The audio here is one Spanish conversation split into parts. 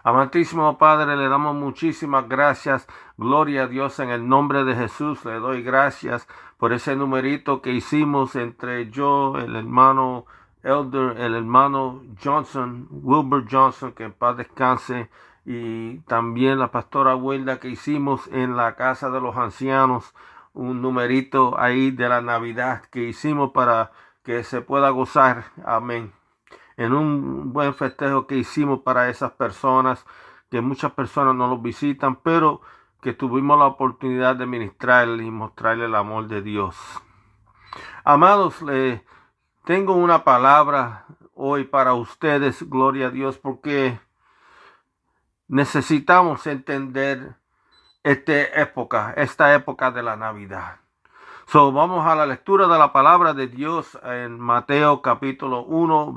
Amantísimo Padre, le damos muchísimas gracias. Gloria a Dios en el nombre de Jesús. Le doy gracias por ese numerito que hicimos entre yo, el hermano Elder, el hermano Johnson, Wilbur Johnson, que en paz descanse, y también la pastora Wilda, que hicimos en la casa de los ancianos, un numerito ahí de la Navidad que hicimos para que se pueda gozar. Amén. En un buen festejo que hicimos para esas personas, que muchas personas no los visitan, pero que tuvimos la oportunidad de ministrarles y mostrarles el amor de Dios. Amados, tengo una palabra hoy para ustedes, gloria a Dios, porque necesitamos entender esta época de la Navidad. Vamos a la lectura de la palabra de Dios en Mateo capítulo 1,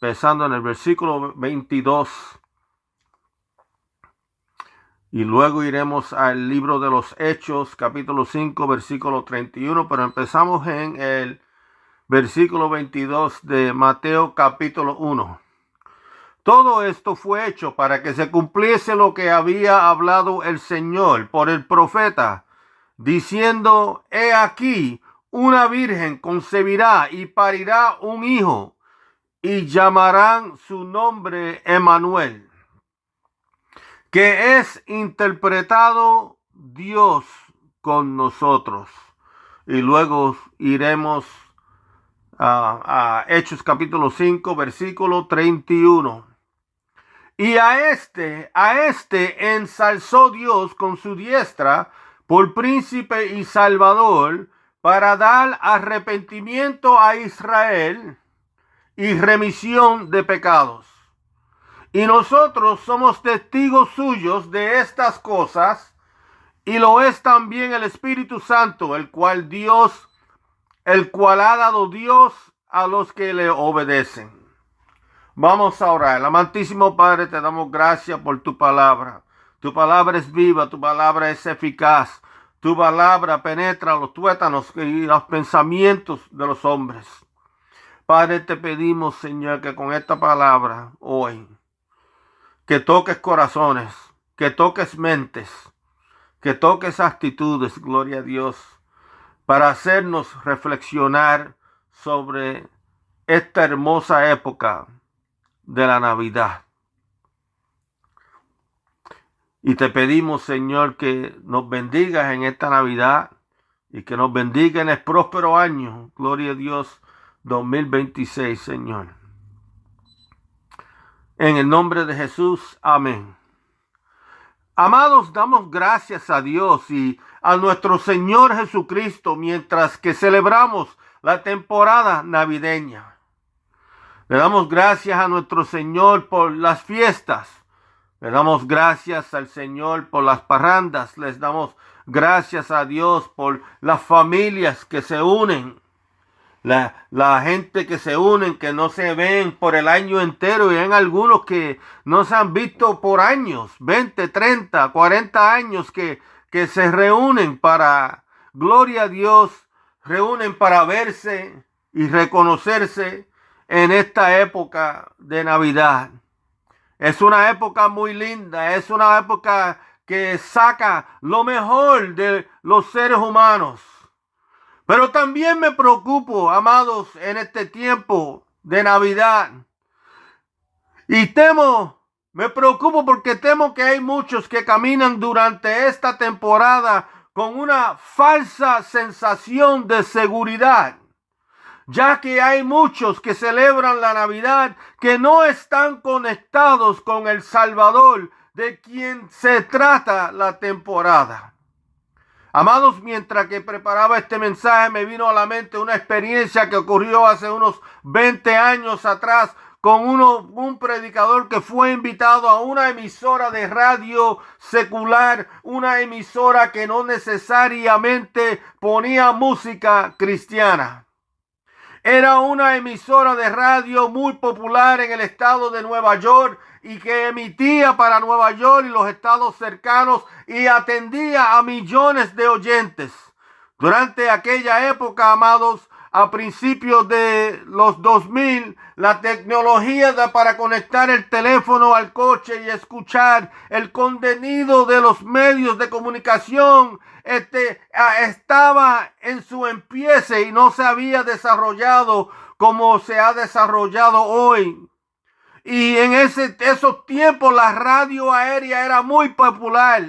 empezando en el versículo 22. Y luego iremos al libro de los Hechos, capítulo 5, versículo 31. Pero empezamos en el versículo 22 de Mateo capítulo 1. Todo esto fue hecho para que se cumpliese lo que había hablado el Señor por el profeta, diciendo: he aquí, una virgen concebirá y parirá un hijo, y llamarán su nombre Emmanuel, que es interpretado Dios con nosotros. Y luego iremos a Hechos capítulo 5, versículo 31. Y a este ensalzó Dios con su diestra por príncipe y salvador, para dar arrepentimiento a Israel y remisión de pecados. Y nosotros somos testigos suyos de estas cosas, y lo es también el Espíritu Santo, el cual ha dado Dios a los que le obedecen. Vamos a orar. Amantísimo Padre, te damos gracias por tu palabra. Tu palabra es viva, tu palabra es eficaz. Tu palabra penetra los tuétanos y los pensamientos de los hombres. Padre, te pedimos, Señor, que con esta palabra hoy, que toques corazones, que toques mentes, que toques actitudes, gloria a Dios, para hacernos reflexionar sobre esta hermosa época de la Navidad. Y te pedimos, Señor, que nos bendigas en esta Navidad y que nos bendiga en el próspero año, gloria a Dios, 2026, Señor. En el nombre de Jesús, amén. Amados, damos gracias a Dios y a nuestro Señor Jesucristo mientras que celebramos la temporada navideña. Le damos gracias a nuestro Señor por las fiestas. Le damos gracias al Señor por las parrandas. Les damos gracias a Dios por las familias que se unen. La gente que se unen, que no se ven por el año entero, y hay algunos que no se han visto por años, 20, 30, 40 años que se reúnen para, gloria a Dios, reúnen para verse y reconocerse en esta época de Navidad. Es una época muy linda, es una época que saca lo mejor de los seres humanos. Pero también me preocupo, amados, en este tiempo de Navidad. Y me preocupo porque temo que hay muchos que caminan durante esta temporada con una falsa sensación de seguridad, ya que hay muchos que celebran la Navidad que no están conectados con el Salvador de quien se trata la temporada. Amados, mientras que preparaba este mensaje, me vino a la mente una experiencia que ocurrió hace unos 20 años atrás con un predicador que fue invitado a una emisora de radio secular, una emisora que no necesariamente ponía música cristiana. Era una emisora de radio muy popular en el estado de Nueva York y que emitía para Nueva York y los estados cercanos y atendía a millones de oyentes. Durante aquella época, amados, a principios de los 2000, la tecnología para conectar el teléfono al coche y escuchar el contenido de los medios de comunicación estaba en su empiece y no se había desarrollado como se ha desarrollado hoy. Y en esos tiempos la radio aérea era muy popular,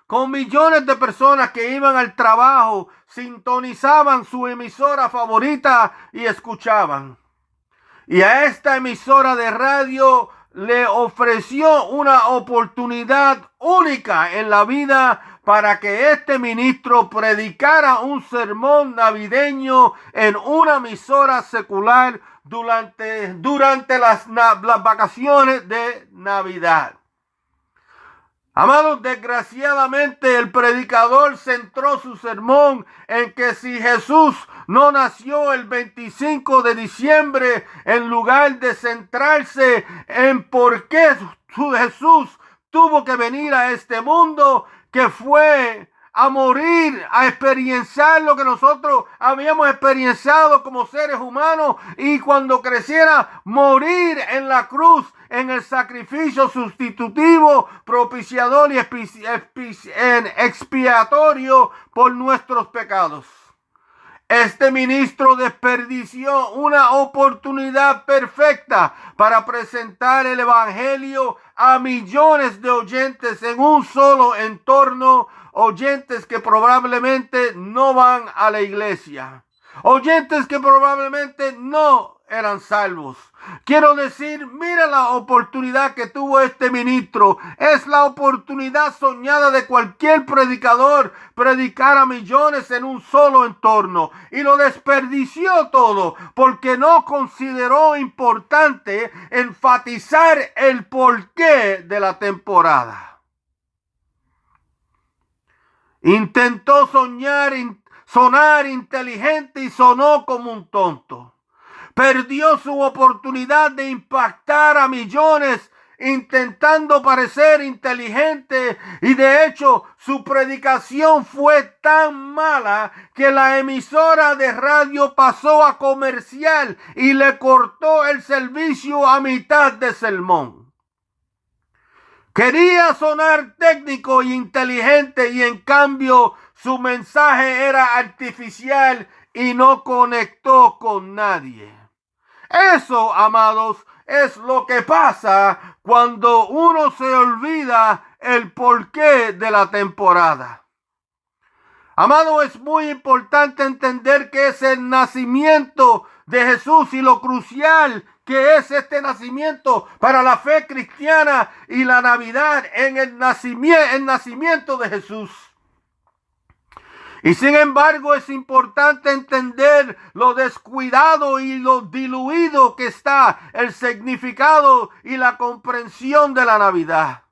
con millones de personas que iban al trabajo, sintonizaban su emisora favorita y escuchaban. Y a esta emisora de radio le ofreció una oportunidad única en la vida para que este ministro predicara un sermón navideño en una emisora secular durante las vacaciones de Navidad. Amados, desgraciadamente el predicador centró su sermón en que si Jesús no nació el 25 de diciembre, en lugar de centrarse en por qué Jesús tuvo que venir a este mundo, que fue a morir, a experienciar lo que nosotros habíamos experienciado como seres humanos, y cuando creciera, morir en la cruz, en el sacrificio sustitutivo, propiciador y expiatorio por nuestros pecados. Este ministro desperdició una oportunidad perfecta para presentar el evangelio a millones de oyentes en un solo entorno, oyentes que probablemente no van a la iglesia, oyentes que probablemente no eran salvos. Quiero decir, mira la oportunidad que tuvo este ministro. Es la oportunidad soñada de cualquier predicador, predicar a millones en un solo entorno. Y lo desperdició todo porque no consideró importante enfatizar el porqué de la temporada. Intentó sonar inteligente y sonó como un tonto. Perdió su oportunidad de impactar a millones intentando parecer inteligente, y de hecho su predicación fue tan mala que la emisora de radio pasó a comercial y le cortó el servicio a mitad de sermón. Quería sonar técnico y inteligente, y en cambio su mensaje era artificial y no conectó con nadie. Eso, amados, es lo que pasa cuando uno se olvida el porqué de la temporada. Amado, es muy importante entender que es el nacimiento de Jesús y lo crucial que es este nacimiento para la fe cristiana y la Navidad en el nacimiento de Jesús. Y sin embargo es importante entender lo descuidado y lo diluido que está el significado y la comprensión de la Navidad.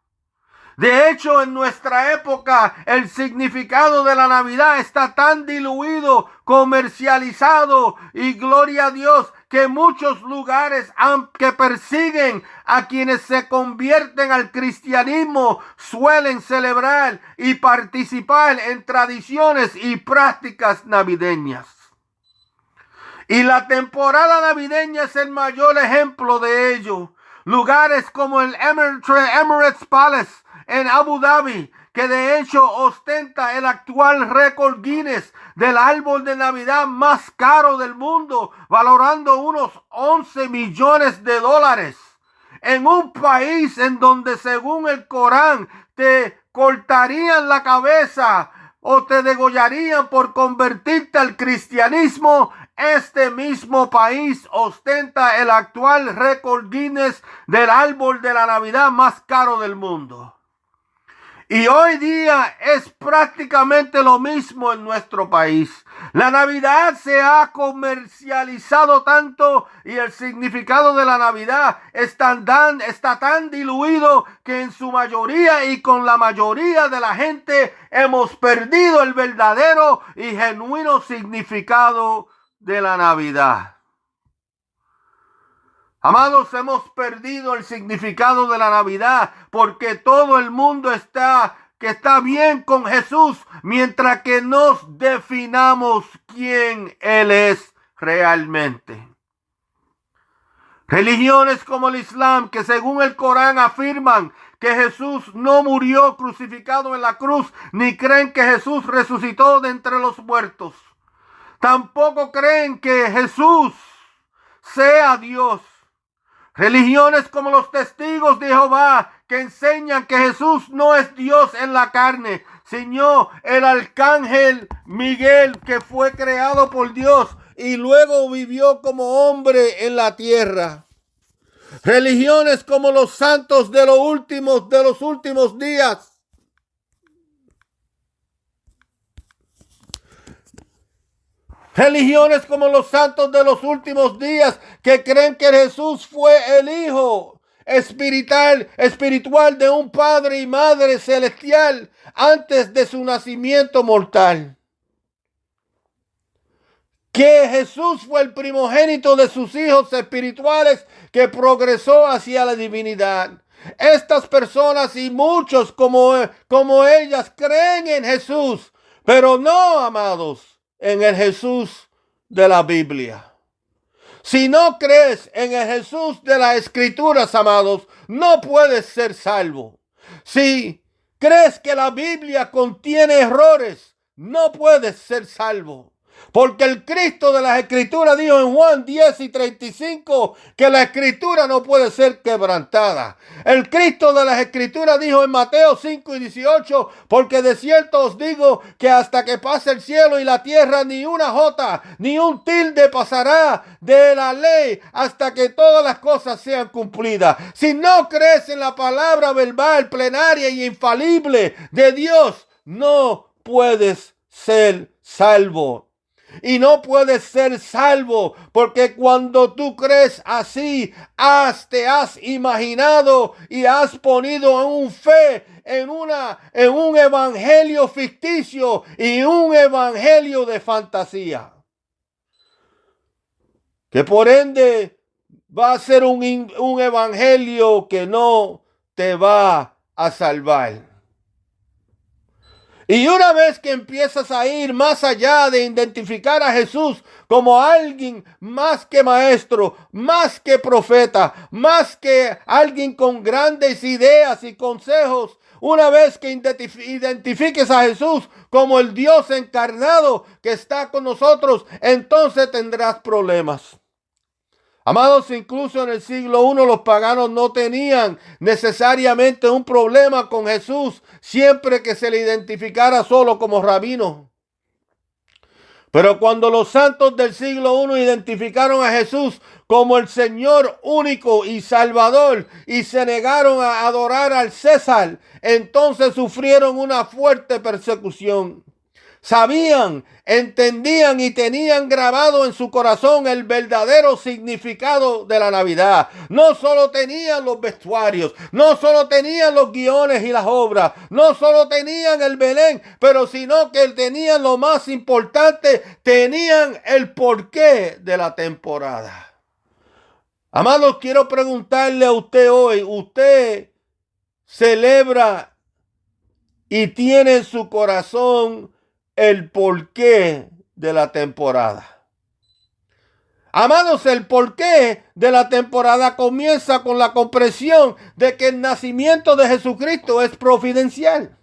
De hecho, en nuestra época, el significado de la Navidad está tan diluido, comercializado, y gloria a Dios, que muchos lugares que persiguen a quienes se convierten al cristianismo suelen celebrar y participar en tradiciones y prácticas navideñas. Y la temporada navideña es el mayor ejemplo de ello. Lugares como el Emirates Palace en Abu Dhabi, que de hecho ostenta el actual récord Guinness del árbol de Navidad más caro del mundo, valorando unos 11 millones de dólares. En un país en donde, según el Corán, te cortarían la cabeza o te degollarían por convertirte al cristianismo, este mismo país ostenta el actual récord Guinness del árbol de la Navidad más caro del mundo. Y hoy día es prácticamente lo mismo en nuestro país. La Navidad se ha comercializado tanto, y el significado de la Navidad está tan diluido que en su mayoría y con la mayoría de la gente hemos perdido el verdadero y genuino significado de la Navidad. Amados, hemos perdido el significado de la Navidad porque todo el mundo está bien con Jesús, mientras que nos definamos quién Él es realmente. Religiones como el Islam, que según el Corán afirman que Jesús no murió crucificado en la cruz, ni creen que Jesús resucitó de entre los muertos. Tampoco creen que Jesús sea Dios. Religiones como los Testigos de Jehová, que enseñan que Jesús no es Dios en la carne, sino el arcángel Miguel, que fue creado por Dios y luego vivió como hombre en la tierra. Religiones como los santos de los últimos días, religiones como los santos de los últimos días, que creen que Jesús fue el Hijo espiritual de un Padre y Madre celestial antes de su nacimiento mortal. Que Jesús fue el primogénito de sus hijos espirituales que progresó hacia la divinidad. Estas personas y muchos como ellas creen en Jesús, Pero no, amados, en el Jesús de la Biblia. Si no crees en el Jesús de las Escrituras, amados, no puedes ser salvo. Si crees que la Biblia contiene errores, no puedes ser salvo. Porque el Cristo de las Escrituras dijo en Juan 10:35 que la Escritura no puede ser quebrantada. El Cristo de las Escrituras dijo en Mateo 5:18, porque de cierto os digo que hasta que pase el cielo y la tierra, ni una jota, ni un tilde pasará de la ley hasta que todas las cosas sean cumplidas. Si no crees en la palabra verbal, plenaria y infalible de Dios, no puedes ser salvo. Y no puedes ser salvo porque cuando tú crees así, te has imaginado y has ponido en un fe en un evangelio ficticio y un evangelio de fantasía. Que por ende va a ser un evangelio que no te va a salvar. Y una vez que empiezas a ir más allá de identificar a Jesús como alguien más que maestro, más que profeta, más que alguien con grandes ideas y consejos, una vez que identifiques a Jesús como el Dios encarnado que está con nosotros, entonces tendrás problemas. Amados, incluso en el siglo I los paganos no tenían necesariamente un problema con Jesús siempre que se le identificara solo como rabino. Pero cuando los santos del siglo I identificaron a Jesús como el Señor único y Salvador y se negaron a adorar al César, entonces sufrieron una fuerte persecución. Sabían, entendían y tenían grabado en su corazón el verdadero significado de la Navidad. No solo tenían los vestuarios, no solo tenían los guiones y las obras, no solo tenían el Belén, pero sino que tenían lo más importante, tenían el porqué de la temporada. Amados, quiero preguntarle a usted hoy, ¿usted celebra y tiene en su corazón el porqué de la temporada? Amados, el porqué de la temporada comienza con la comprensión de que el nacimiento de Jesucristo es providencial.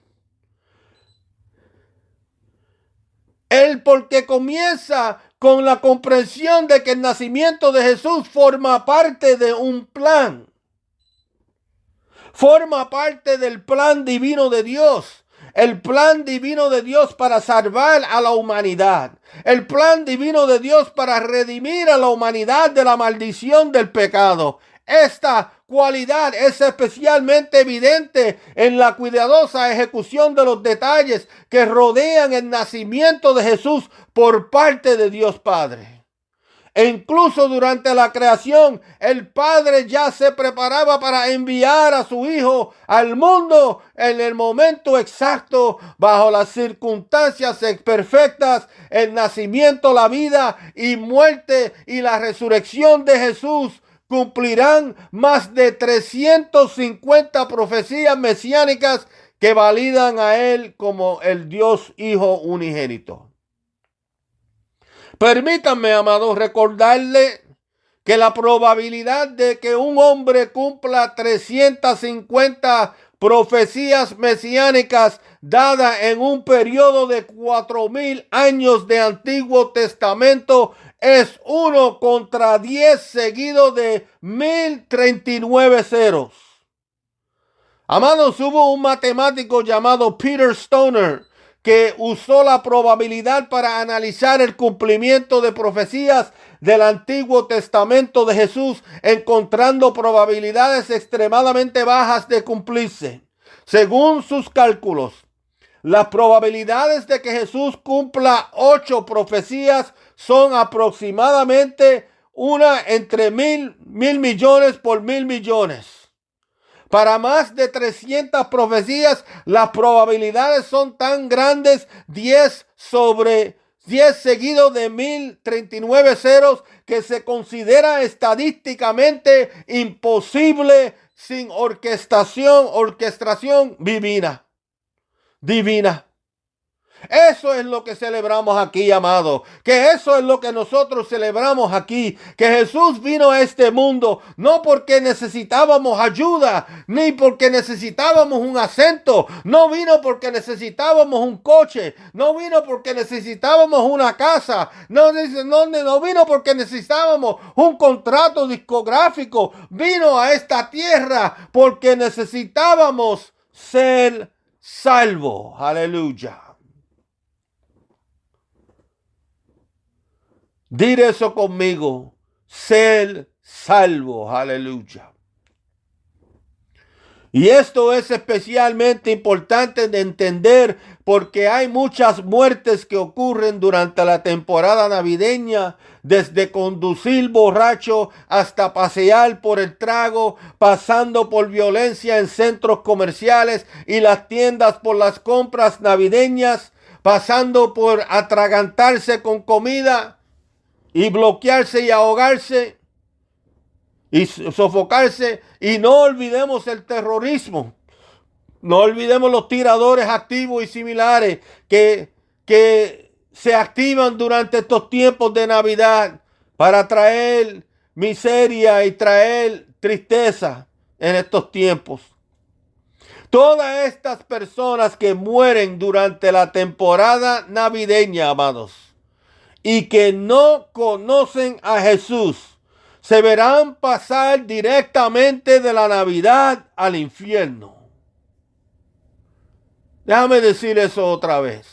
El porqué comienza con la comprensión de que el nacimiento de Jesús forma parte de un plan. Forma parte del plan divino de Dios. El plan divino de Dios para salvar a la humanidad. El plan divino de Dios para redimir a la humanidad de la maldición del pecado. Esta cualidad es especialmente evidente en la cuidadosa ejecución de los detalles que rodean el nacimiento de Jesús por parte de Dios Padre. E incluso durante la creación, el Padre ya se preparaba para enviar a su Hijo al mundo en el momento exacto, bajo las circunstancias perfectas. El nacimiento, la vida y muerte y la resurrección de Jesús cumplirán más de 350 profecías mesiánicas que validan a Él como el Dios Hijo unigénito. Permítanme, amados, recordarle que la probabilidad de que un hombre cumpla 350 profecías mesiánicas dadas en un periodo de 4,000 años de Antiguo Testamento es 1 contra 10 seguido de 1039 ceros. Amados, hubo un matemático llamado Peter Stoner que usó la probabilidad para analizar el cumplimiento de profecías del Antiguo Testamento de Jesús, encontrando probabilidades extremadamente bajas de cumplirse. Según sus cálculos, las probabilidades de que Jesús cumpla 8 profecías son aproximadamente una entre mil millones por 1,000 millones. Para más de 300 profecías, las probabilidades son tan grandes, 10 sobre 10 seguido de 1039 ceros, que se considera estadísticamente imposible sin orquestación divina. Eso es lo que celebramos aquí, amado. Que eso es lo que nosotros celebramos aquí. Que Jesús vino a este mundo no porque necesitábamos ayuda, ni porque necesitábamos un asiento. No vino porque necesitábamos un coche. No vino porque necesitábamos una casa. No vino porque necesitábamos un contrato discográfico. Vino a esta tierra porque necesitábamos ser salvos. Aleluya. Dir eso conmigo, ser salvo, aleluya. Y esto es especialmente importante de entender porque hay muchas muertes que ocurren durante la temporada navideña, desde conducir borracho hasta pasear por el trago, pasando por violencia en centros comerciales y las tiendas por las compras navideñas, pasando por atragantarse con comida y bloquearse y ahogarse y sofocarse. Y no olvidemos el terrorismo. No olvidemos los tiradores activos y similares que se activan durante estos tiempos de Navidad para traer miseria y traer tristeza en estos tiempos. Todas estas personas que mueren durante la temporada navideña, amados, y que no conocen a Jesús, se verán pasar directamente de la Navidad al infierno. Déjame decir eso otra vez.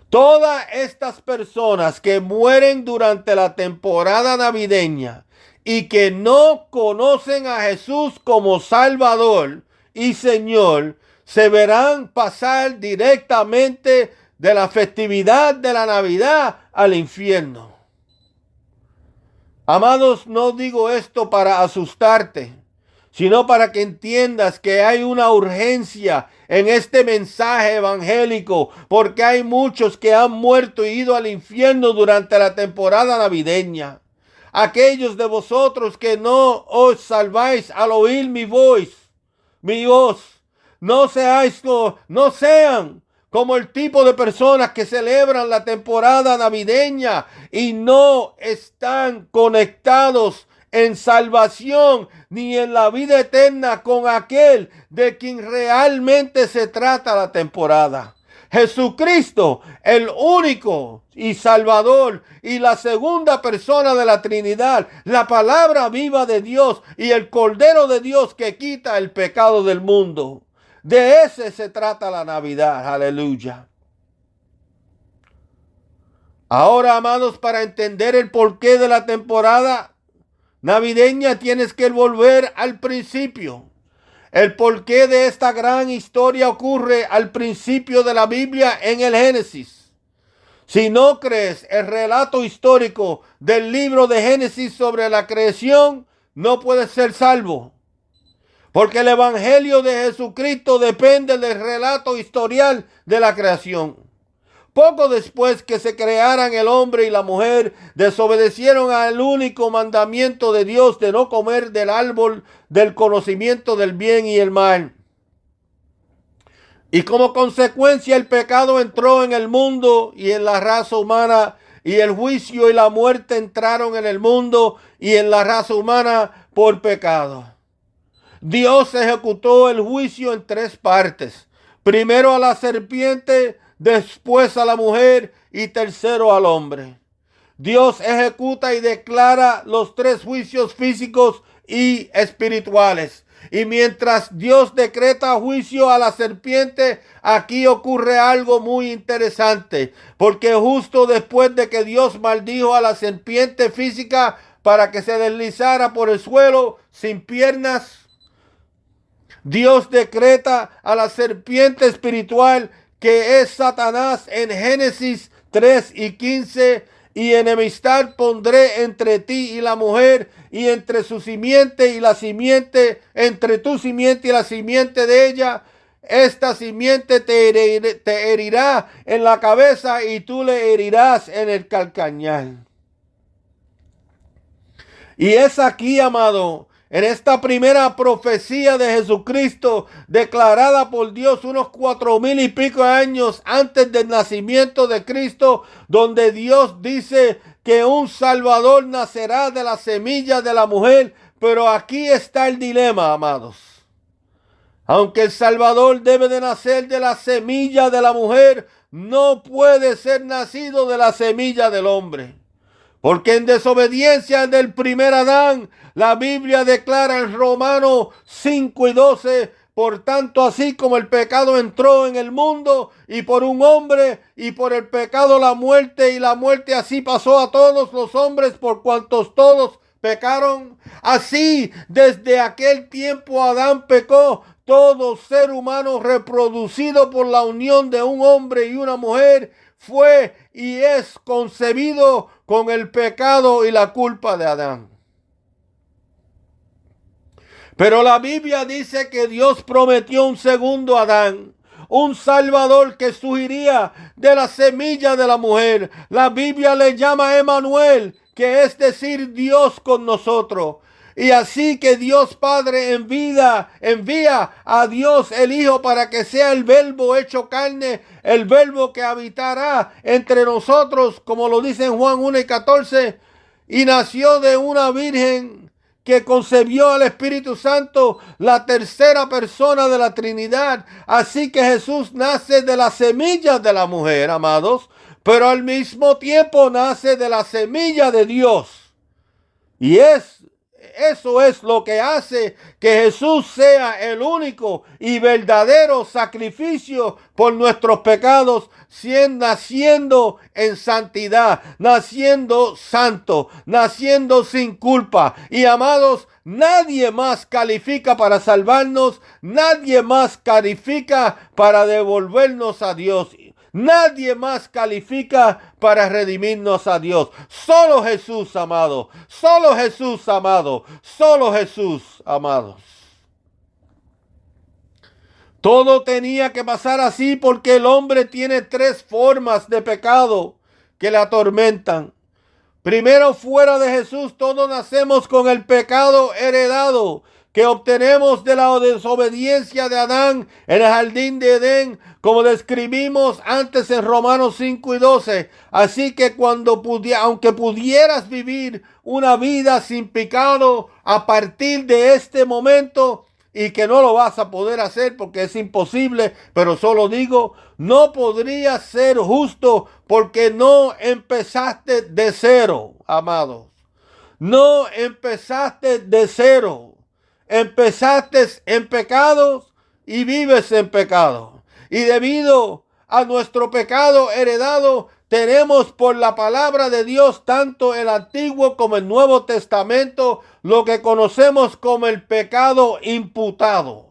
Todas estas personas que mueren durante la temporada navideña y que no conocen a Jesús como Salvador y Señor, se verán pasar directamente de la festividad de la Navidad al infierno. Amados, no digo esto para asustarte, sino para que entiendas que hay una urgencia en este mensaje evangélico, porque hay muchos que han muerto y ido al infierno durante la temporada navideña. Aquellos de vosotros que no os salváis al oír mi voz, no sean como el tipo de personas que celebran la temporada navideña y no están conectados en salvación ni en la vida eterna con aquel de quien realmente se trata la temporada. Jesucristo, el único y Salvador y la segunda persona de la Trinidad, la palabra viva de Dios y el Cordero de Dios que quita el pecado del mundo. De ese se trata la Navidad, aleluya. Ahora, amados, para entender el porqué de la temporada navideña tienes que volver al principio. El porqué de esta gran historia ocurre al principio de la Biblia en el Génesis. Si no crees el relato histórico del libro de Génesis sobre la creación, no puedes ser salvo. Porque el evangelio de Jesucristo depende del relato historial de la creación. Poco después que se crearan el hombre y la mujer, desobedecieron al único mandamiento de Dios de no comer del árbol del conocimiento del bien y el mal. Y como consecuencia el pecado entró en el mundo y en la raza humana, y el juicio y la muerte entraron en el mundo y en la raza humana por pecado. Dios ejecutó el juicio en tres partes. Primero a la serpiente, después a la mujer y tercero al hombre. Dios ejecuta y declara los tres juicios físicos y espirituales. Y mientras Dios decreta juicio a la serpiente, aquí ocurre algo muy interesante. Porque justo después de que Dios maldijo a la serpiente física para que se deslizara por el suelo sin piernas, Dios decreta a la serpiente espiritual, que es Satanás, en Génesis 3:15, y enemistad pondré entre ti y la mujer, y entre su simiente y la simiente, entre tu simiente y la simiente de ella. Esta simiente te herirá en la cabeza y tú le herirás en el calcañar. Y es aquí, amado, en esta primera profecía de Jesucristo, declarada por Dios unos 4,000 y pico años antes del nacimiento de Cristo, donde Dios dice que un Salvador nacerá de la semilla de la mujer. Pero aquí está el dilema, amados. Aunque el Salvador debe de nacer de la semilla de la mujer, no puede ser nacido de la semilla del hombre. Porque en desobediencia del primer Adán, la Biblia declara en Romanos 5:12, por tanto, así como el pecado entró en el mundo, y por un hombre, y por el pecado la muerte, y la muerte así pasó a todos los hombres, por cuantos todos pecaron. Así, desde aquel tiempo Adán pecó. Todo ser humano reproducido por la unión de un hombre y una mujer fue y es concebido con el pecado y la culpa de Adán. Pero la Biblia dice que Dios prometió un segundo Adán, un Salvador que surgiría de la semilla de la mujer. La Biblia le llama Emmanuel, que es decir, Dios con nosotros. Y así que Dios Padre envía a Dios el Hijo para que sea el Verbo hecho carne, el Verbo que habitará entre nosotros, como lo dice en Juan 1:14, y nació de una virgen que concebió al Espíritu Santo, la tercera persona de la Trinidad. Así que Jesús nace de la semilla de la mujer, amados, pero al mismo tiempo nace de la semilla de Dios. Y eso es lo que hace que Jesús sea el único y verdadero sacrificio por nuestros pecados, naciendo en santidad, naciendo santo, naciendo sin culpa. Y amados, nadie más califica para salvarnos, nadie más califica para devolvernos a Dios. Nadie más califica para redimirnos a Dios. Solo Jesús, amado. Solo Jesús, amado. Solo Jesús, amados. Todo tenía que pasar así porque el hombre tiene 3 formas de pecado que le atormentan. Primero, fuera de Jesús, todos nacemos con el pecado heredado que obtenemos de la desobediencia de Adán en el jardín de Edén, como describimos antes en Romanos 5:12. Así que aunque pudieras vivir una vida sin pecado a partir de este momento, y que no lo vas a poder hacer porque es imposible, pero solo digo, no podrías ser justo porque no empezaste de cero, amados. No empezaste de cero. Empezaste en pecados y vives en pecado. Y debido a nuestro pecado heredado, tenemos por la palabra de Dios, tanto el Antiguo como el Nuevo Testamento, lo que conocemos como el pecado imputado.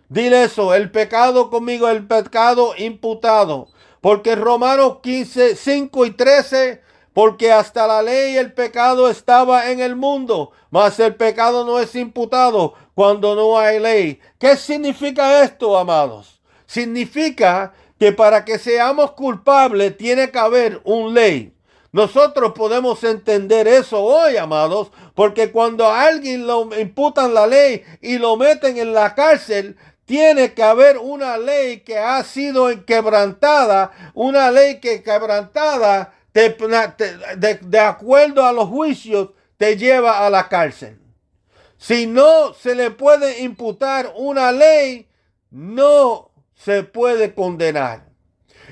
Dile eso, el pecado conmigo, el pecado imputado. Porque Romanos 15, 5 y 13, porque hasta la ley el pecado estaba en el mundo, mas el pecado no es imputado cuando no hay ley. ¿Qué significa esto, amados? Significa que para que seamos culpables tiene que haber una ley. Nosotros podemos entender eso hoy, amados, porque cuando a alguien lo imputan la ley y lo meten en la cárcel, tiene que haber una ley que ha sido quebrantada, una ley que quebrantada de acuerdo a los juicios te lleva a la cárcel. Si no se le puede imputar una ley, no se puede condenar.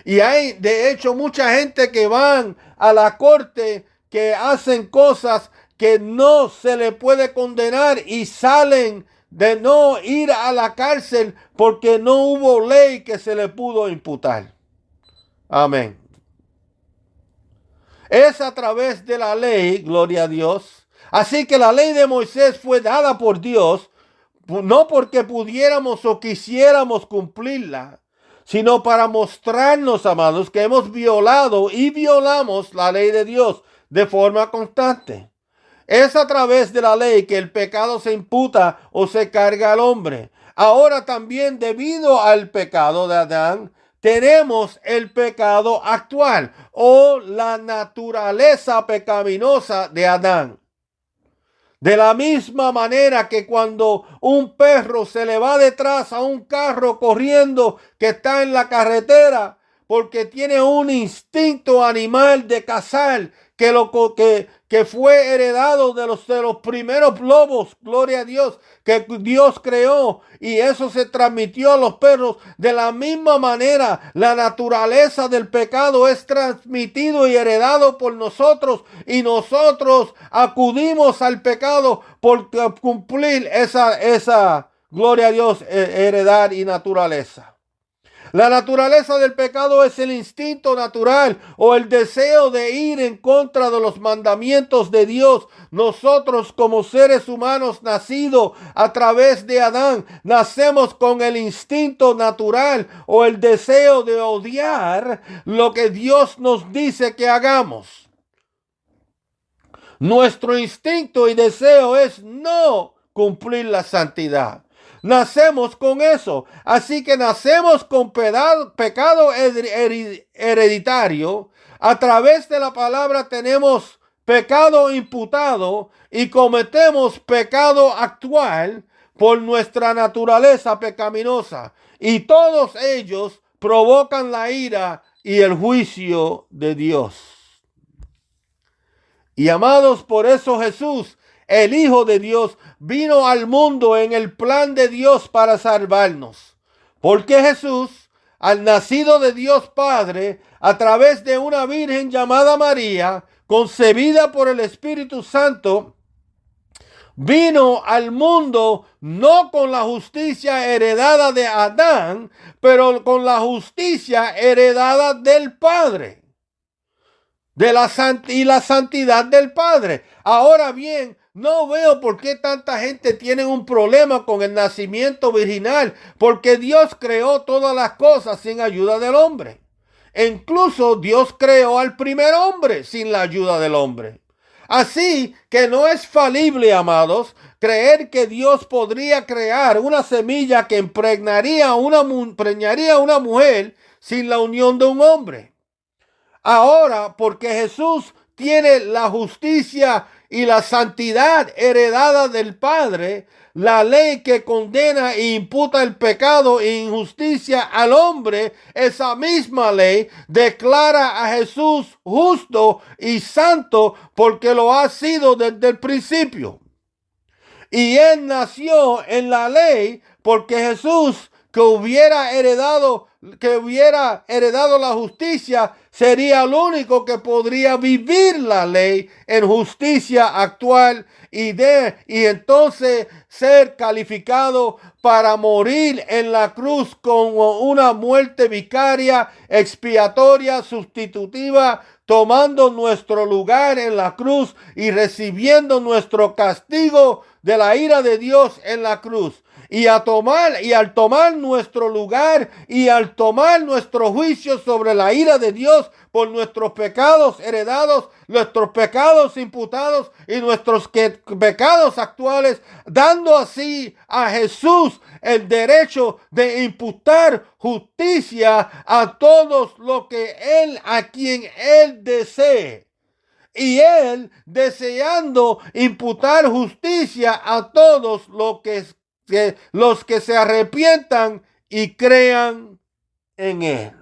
Y hay de hecho mucha gente que van a la corte que hacen cosas que no se le puede condenar y salen de no ir a la cárcel porque no hubo ley que se le pudo imputar. Amén. Es a través de la ley, gloria a Dios. Así que la ley de Moisés fue dada por Dios, no porque pudiéramos o quisiéramos cumplirla, sino para mostrarnos, amados, que hemos violado y violamos la ley de Dios de forma constante. Es a través de la ley que el pecado se imputa o se carga al hombre. Ahora también, debido al pecado de Adán, tenemos el pecado actual o la naturaleza pecaminosa de Adán. De la misma manera que cuando un perro se le va detrás a un carro corriendo que está en la carretera, porque tiene un instinto animal de cazar que fue heredado de los primeros lobos, gloria a Dios, que Dios creó, y eso se transmitió a los perros. De la misma manera, la naturaleza del pecado es transmitido y heredado por nosotros, y nosotros acudimos al pecado por cumplir esa gloria a Dios, heredad y naturaleza. La naturaleza del pecado es el instinto natural o el deseo de ir en contra de los mandamientos de Dios. Nosotros, como seres humanos nacidos a través de Adán, nacemos con el instinto natural o el deseo de odiar lo que Dios nos dice que hagamos. Nuestro instinto y deseo es no cumplir la santidad. Nacemos con eso. Así que nacemos con pecado hereditario. A través de la palabra tenemos pecado imputado y cometemos pecado actual por nuestra naturaleza pecaminosa. Y todos ellos provocan la ira y el juicio de Dios. Y amados, por eso Jesús, el Hijo de Dios, vino al mundo en el plan de Dios para salvarnos. Porque Jesús, al nacido de Dios Padre, a través de una virgen llamada María, concebida por el Espíritu Santo, vino al mundo no con la justicia heredada de Adán, pero con la justicia heredada del Padre. Y la santidad del Padre. Ahora bien, no veo por qué tanta gente tiene un problema con el nacimiento virginal, porque Dios creó todas las cosas sin ayuda del hombre. E incluso Dios creó al primer hombre sin la ayuda del hombre. Así que no es falible, amados, creer que Dios podría crear una semilla que preñaría a una mujer sin la unión de un hombre. Ahora, porque Jesús tiene la justicia y la santidad heredada del Padre, la ley que condena e imputa el pecado e injusticia al hombre, esa misma ley declara a Jesús justo y santo porque lo ha sido desde el principio. Y él nació en la ley porque Jesús, que hubiera heredado la justicia, sería el único que podría vivir la ley en justicia actual y entonces ser calificado para morir en la cruz como una muerte vicaria, expiatoria, sustitutiva, tomando nuestro lugar en la cruz y recibiendo nuestro castigo de la ira de Dios en la cruz. Y al tomar nuestro lugar y al tomar nuestro juicio sobre la ira de Dios por nuestros pecados heredados, nuestros pecados imputados y nuestros pecados actuales, dando así a Jesús el derecho de imputar justicia a todos a quien Él desee. Y Él deseando imputar justicia a todos los que se arrepientan y crean en Él.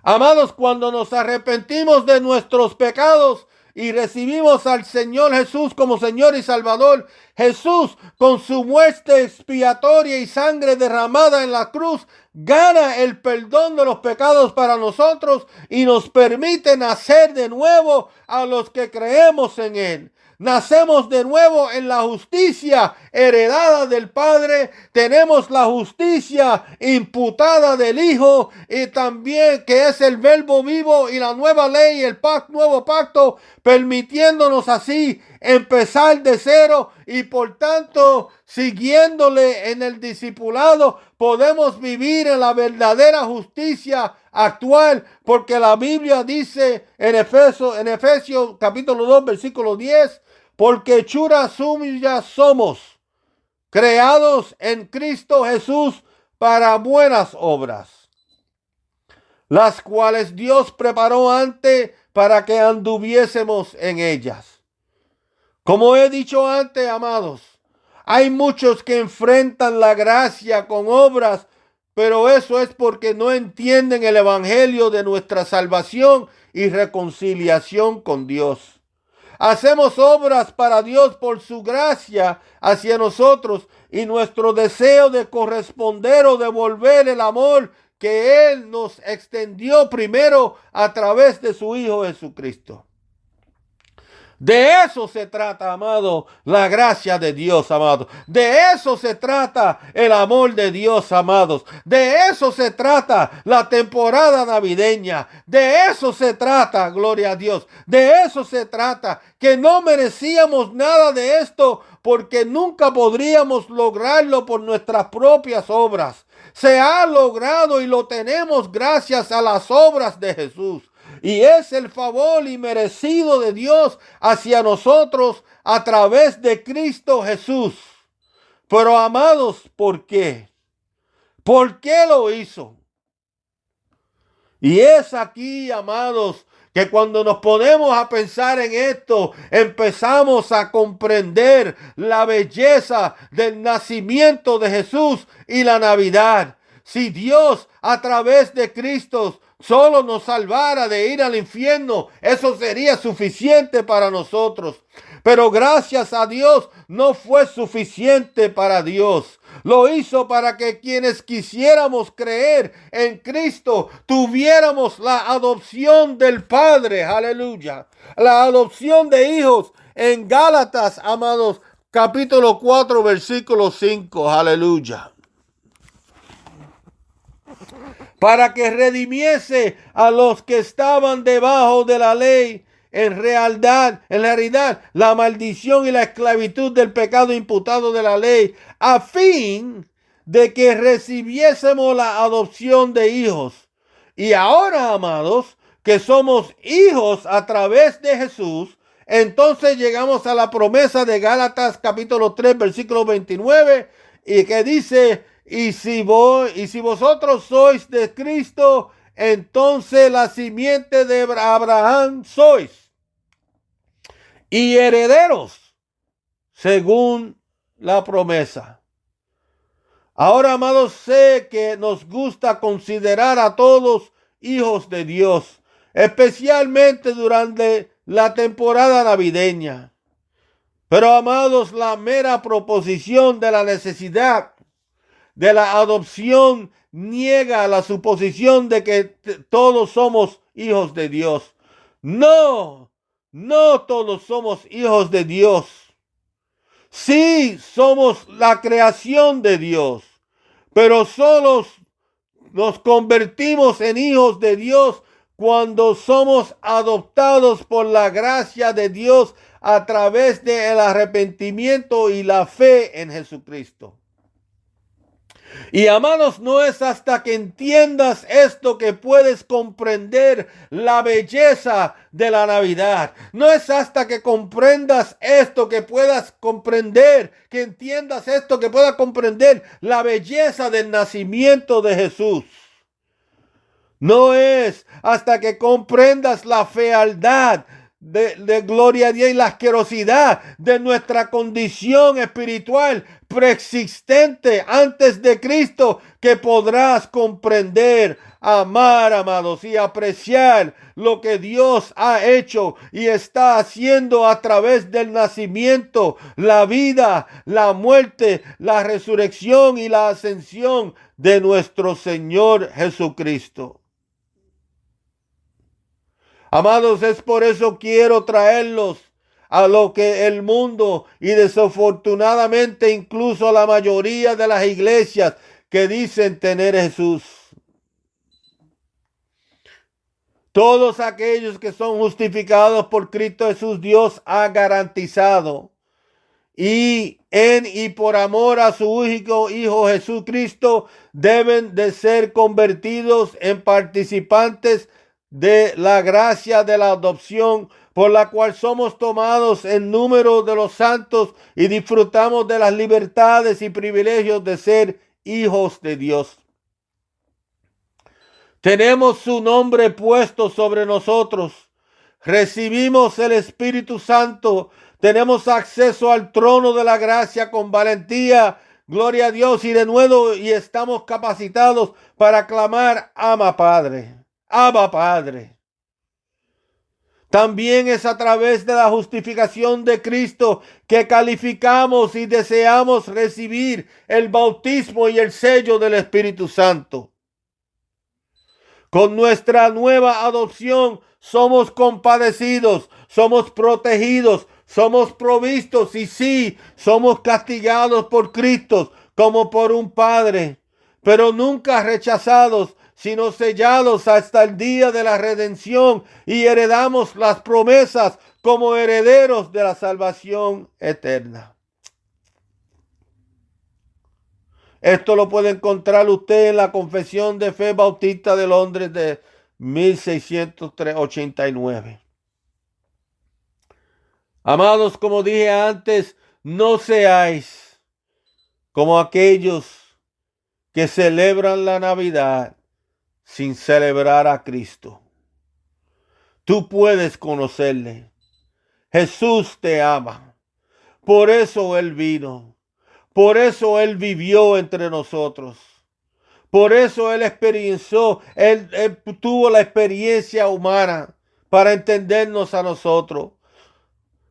Amados, cuando nos arrepentimos de nuestros pecados y recibimos al Señor Jesús como Señor y Salvador, Jesús, con su muerte expiatoria y sangre derramada en la cruz, gana el perdón de los pecados para nosotros y nos permite nacer de nuevo a los que creemos en Él. Nacemos de nuevo en la justicia heredada del Padre. Tenemos la justicia imputada del Hijo y también que es el Verbo vivo y la nueva ley, el nuevo pacto, permitiéndonos así empezar de cero y por tanto siguiéndole en el discipulado podemos vivir en la verdadera justicia actual, porque la Biblia dice en Efesios capítulo 2 versículo 10, porque hechura suya somos, creados en Cristo Jesús para buenas obras, las cuales Dios preparó antes para que anduviésemos en ellas. Como he dicho antes, amados, hay muchos que enfrentan la gracia con obras, pero eso es porque no entienden el evangelio de nuestra salvación y reconciliación con Dios. Hacemos obras para Dios por su gracia hacia nosotros y nuestro deseo de corresponder o devolver el amor que Él nos extendió primero a través de su Hijo Jesucristo. De eso se trata, amado, la gracia de Dios, amado. De eso se trata el amor de Dios, amados. De eso se trata la temporada navideña. De eso se trata, gloria a Dios. De eso se trata, que no merecíamos nada de esto porque nunca podríamos lograrlo por nuestras propias obras. Se ha logrado y lo tenemos gracias a las obras de Jesús. Y es el favor inmerecido de Dios hacia nosotros a través de Cristo Jesús. Pero amados, ¿por qué? ¿Por qué lo hizo? Y es aquí, amados, que cuando nos ponemos a pensar en esto, empezamos a comprender la belleza del nacimiento de Jesús y la Navidad. Si Dios a través de Cristo solo nos salvara de ir al infierno, eso sería suficiente para nosotros. Pero gracias a Dios no fue suficiente para Dios. Lo hizo para que quienes quisiéramos creer en Cristo tuviéramos la adopción del Padre. Aleluya. La adopción de hijos en Gálatas, amados, capítulo 4, versículo 5. Aleluya. Para que redimiese a los que estaban debajo de la ley, en realidad, la maldición y la esclavitud del pecado imputado de la ley, a fin de que recibiésemos la adopción de hijos. Y ahora, amados, que somos hijos a través de Jesús, entonces llegamos a la promesa de Gálatas capítulo 3, versículo 29, y que dice: Y si vosotros sois de Cristo, entonces la simiente de Abraham sois, y herederos según la promesa. Ahora, amados, sé que nos gusta considerar a todos hijos de Dios, especialmente durante la temporada navideña. Pero, amados, la mera proposición de la necesidad de la adopción niega la suposición de que todos somos hijos de Dios. No todos somos hijos de Dios. Sí somos la creación de Dios, pero solo nos convertimos en hijos de Dios cuando somos adoptados por la gracia de Dios a través del arrepentimiento y la fe en Jesucristo. Y amados, no es hasta que entiendas esto que puedes comprender la belleza de la Navidad. No es hasta que comprendas esto que puedas comprender, que entiendas esto que puedas comprender la belleza del nacimiento de Jesús. No es hasta que comprendas la fealdad de gloria a Dios y la asquerosidad de nuestra condición espiritual preexistente antes de Cristo que podrás comprender, amar, amados, y apreciar lo que Dios ha hecho y está haciendo a través del nacimiento, la vida, la muerte, la resurrección y la ascensión de nuestro Señor Jesucristo. Amados, es por eso quiero traerlos a lo que el mundo y desafortunadamente incluso la mayoría de las iglesias que dicen tener Jesús. Todos aquellos que son justificados por Cristo Jesús, Dios ha garantizado. Y en y por amor a su único Hijo Jesucristo deben de ser convertidos en participantes de la gracia de la adopción, por la cual somos tomados en número de los santos y disfrutamos de las libertades y privilegios de ser hijos de Dios. Tenemos su nombre puesto sobre nosotros. Recibimos el Espíritu Santo. Tenemos acceso al trono de la gracia con valentía. Gloria a Dios, y de nuevo y estamos capacitados para clamar, Abba Padre, Abba Padre. También es a través de la justificación de Cristo que calificamos y deseamos recibir el bautismo y el sello del Espíritu Santo. Con nuestra nueva adopción somos compadecidos, somos protegidos, somos provistos y sí, somos castigados por Cristo como por un Padre, pero nunca rechazados, sino sellados hasta el día de la redención y heredamos las promesas como herederos de la salvación eterna. Esto lo puede encontrar usted en la Confesión de Fe Bautista de Londres de 1689. Amados, como dije antes, no seáis como aquellos que celebran la Navidad sin celebrar a Cristo. Tú puedes conocerle. Jesús te ama. Por eso Él vino. Por eso Él vivió entre nosotros. Por eso Él experienció, Él tuvo la experiencia humana para entendernos a nosotros.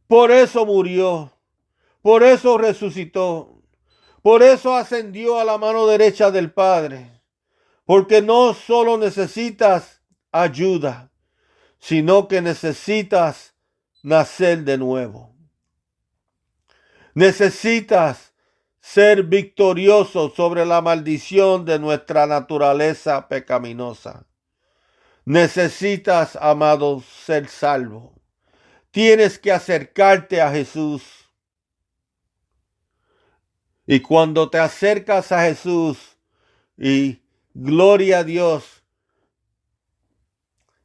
Por eso murió. Por eso resucitó. Por eso ascendió a la mano derecha del Padre. Porque no solo necesitas ayuda, sino que necesitas nacer de nuevo. Necesitas ser victorioso sobre la maldición de nuestra naturaleza pecaminosa. Necesitas, amado, ser salvo. Tienes que acercarte a Jesús. Y cuando te acercas a Jesús, y gloria a Dios,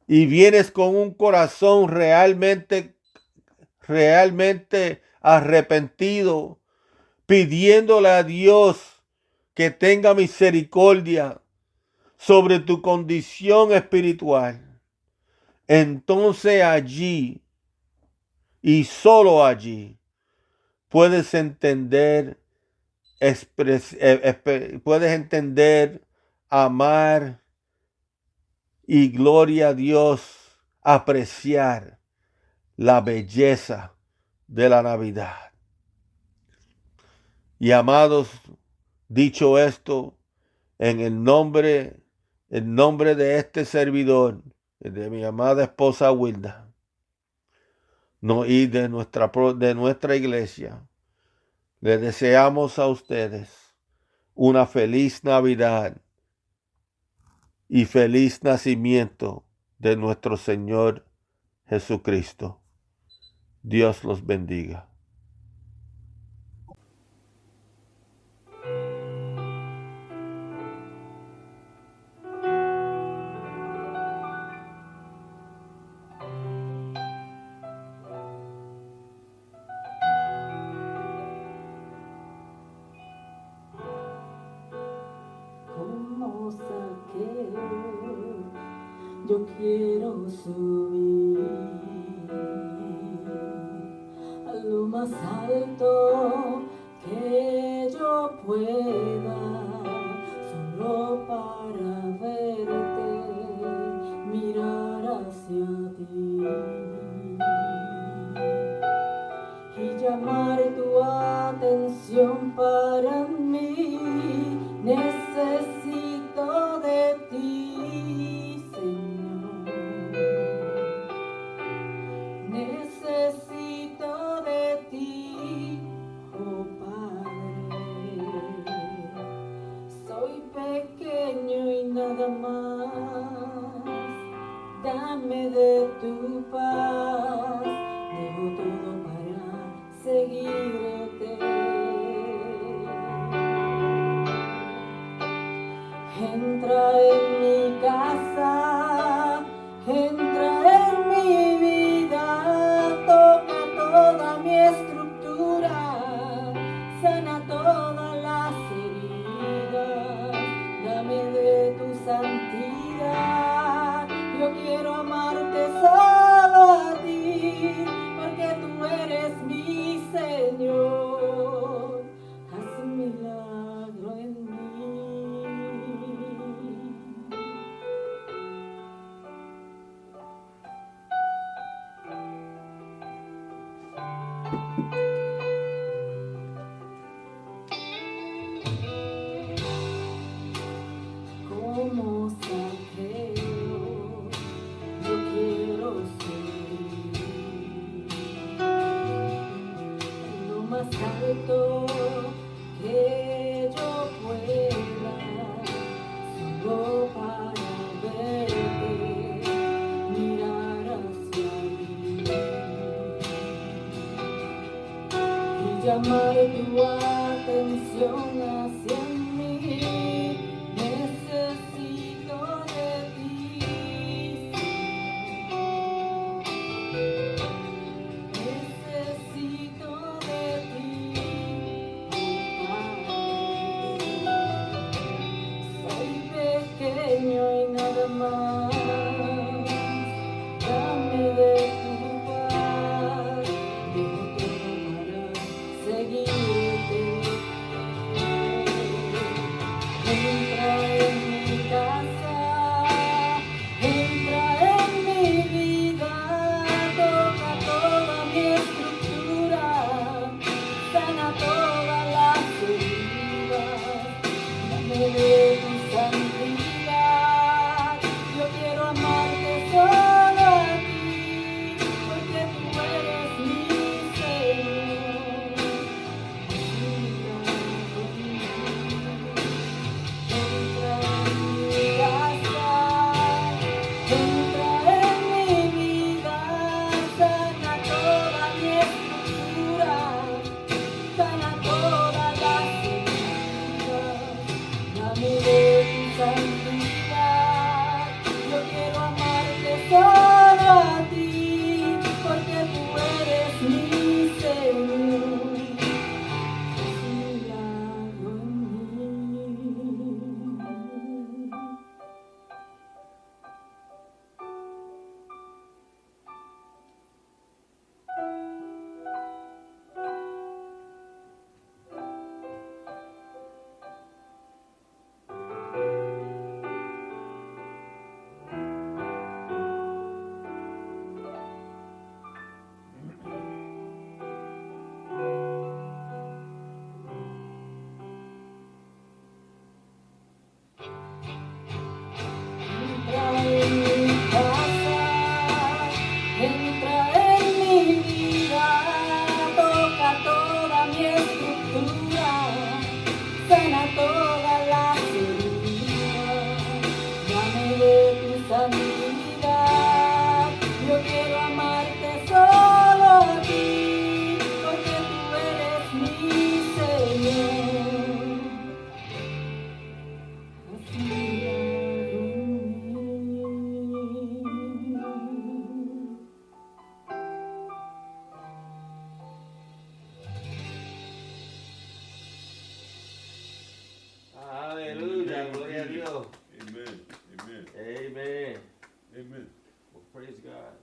y vienes con un corazón realmente arrepentido, pidiéndole a Dios que tenga misericordia sobre tu condición espiritual, entonces allí y solo allí puedes entender, amar y gloria a Dios, apreciar la belleza de la Navidad. Y amados, dicho esto, en el nombre de este servidor, de mi amada esposa Wilda, y de nuestra iglesia, les deseamos a ustedes una feliz Navidad y feliz nacimiento de nuestro Señor Jesucristo. Dios los bendiga. Yo quiero subir a lo más alto que yo pueda, solo para verte, mirar hacia ti y llamar tu atención para mí. Necesito de ti. Dame de tu paz, dejo todo para seguirte. Entra en mi casa, entra en mi vida, toca toda mi estructura, sana todas las heridas, dame de tu santidad. Yo quiero amarte solo a ti, porque tú eres mi Entra en mi casa, entra en mi vida, toca toda mi estructura, sana todas las heridas, dame de tu santidad. Yo quiero amarte solo a ti, porque tú eres mi Señor. Entra en mi casa, entra en mi vida, sana toda mi estructura, sana todas las heridas, dame de tu santidad. Yo quiero amarte solo a ti, porque tú eres mi Señor. Es un milagro en mí. Entra en mi casa, entra en mi vida, toca toda mi estructura, sana todas las heridas, dame de tu santidad. Yo quiero amarte solo a ti, porque tú eres mi Señor. Haz un milagro en mí. Aleluya, gloria a Dios. Amen. Amen. Amen. Amen. Well, praise God.